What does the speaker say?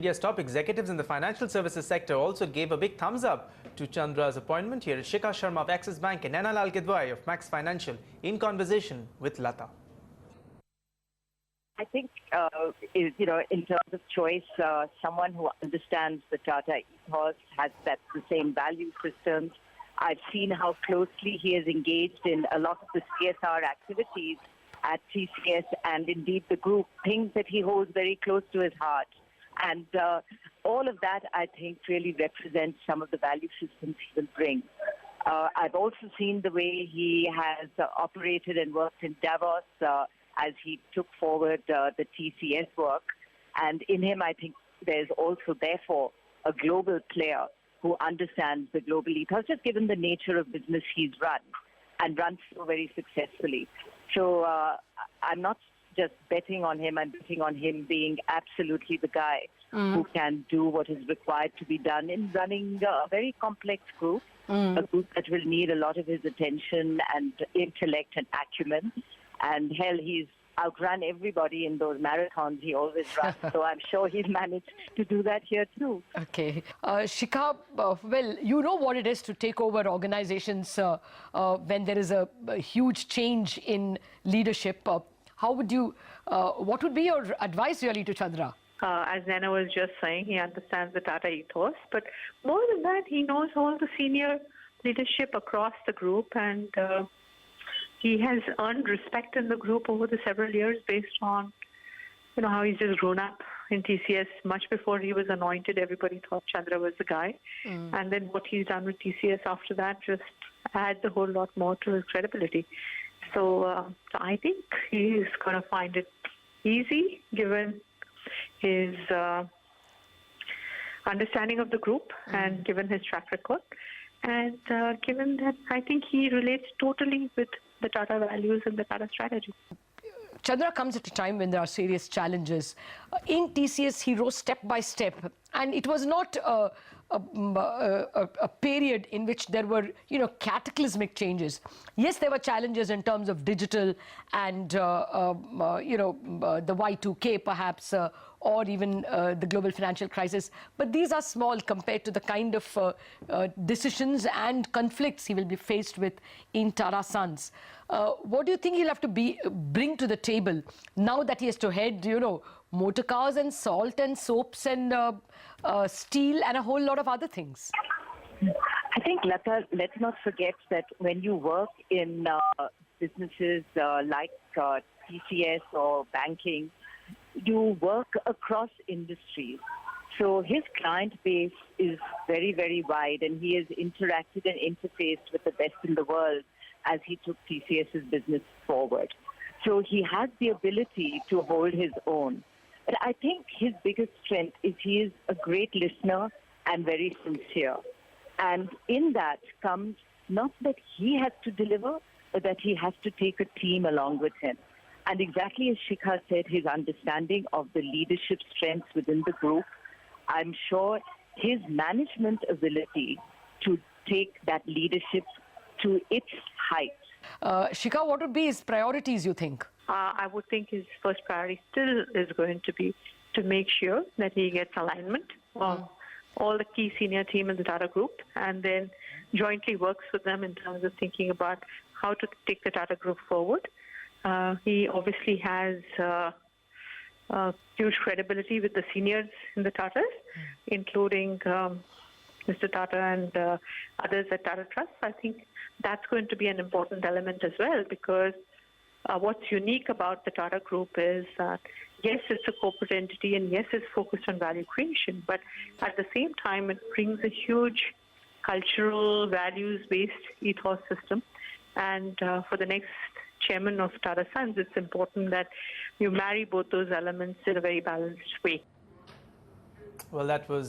India's top executives in the financial services sector also gave a big thumbs up to Chandra's appointment. Here is Shikha Sharma of Execs Bank and Naina Kidwai of Max Financial in conversation with Lata. I think, in terms of choice, someone who understands the Tata ethos, has the same value systems. I've seen how closely he is engaged in a lot of the CSR activities at TCS and indeed the group, things that he holds very close to his heart. And all of that, I think, really represents some of the value systems he will bring. I've also seen the way he has operated and worked in Davos as he took forward the TCS work. And in him, I think there's also, therefore, a global player who understands the global ethos, just given the nature of business he's run and runs so very successfully. So I'm not just betting on him, I'm betting on him being absolutely the guy who can do what is required to be done in running a very complex group, a group that will need a lot of his attention and intellect and acumen. And hell, he's outrun everybody in those marathons he always runs. So I'm sure he's managed to do that here too. Okay. Shikha, well, you know what it is to take over organizations when there is a huge change in leadership. How would you, what would be your advice really to Chandra? As Naina was just saying, he understands the Tata ethos. But more than that, he knows all the senior leadership across the group, and he has earned respect in the group over the several years based on, how he's just grown up in TCS. Much before he was anointed, everybody thought Chandra was the guy. And then what he's done with TCS after that just adds a whole lot more to his credibility. So I think he's going to find it easy, given his understanding of the group and given his track record. And given that I think he relates totally with the Tata values and the Tata strategy. Chandra comes at a time when there are serious challenges. In TCS, he rose step by step. And it was not a period in which there were, cataclysmic changes. Yes, there were challenges in terms of digital and, the Y2K perhaps, or even the global financial crisis. But these are small compared to the kind of decisions and conflicts he will be faced with in Tata Sons. What do you think he'll have to bring to the table now that he has to head, motor cars and salt and soaps and steel and a whole lot of other things? I think, Lata, let's not forget that when you work in businesses like TCS or banking, you work across industries. So his client base is very, very wide, and he has interacted and interfaced with the best in the world as he took TCS's business forward. So he has the ability to hold his own. But I think his biggest strength is he is a great listener and very sincere. And in that comes not that he has to deliver, but that he has to take a team along with him. And exactly as Shikha said, his understanding of the leadership strengths within the group, I'm sure his management ability to take that leadership to its heights. Shikha, what would be his priorities, you think? I would think his first priority still is going to be to make sure that he gets alignment of all the key senior team in the Tata Group, and then jointly works with them in terms of thinking about how to take the Tata Group forward. He obviously has huge credibility with the seniors in the Tatas, including Mr. Tata and others at Tata Trust. I think that's going to be an important element as well, because what's unique about the Tata Group is that, yes, it's a corporate entity, and yes, it's focused on value creation, but at the same time, it brings a huge cultural, values-based ethos system. And for the next chairman of Tata Sons, it's important that you marry both those elements in a very balanced way. Well, that was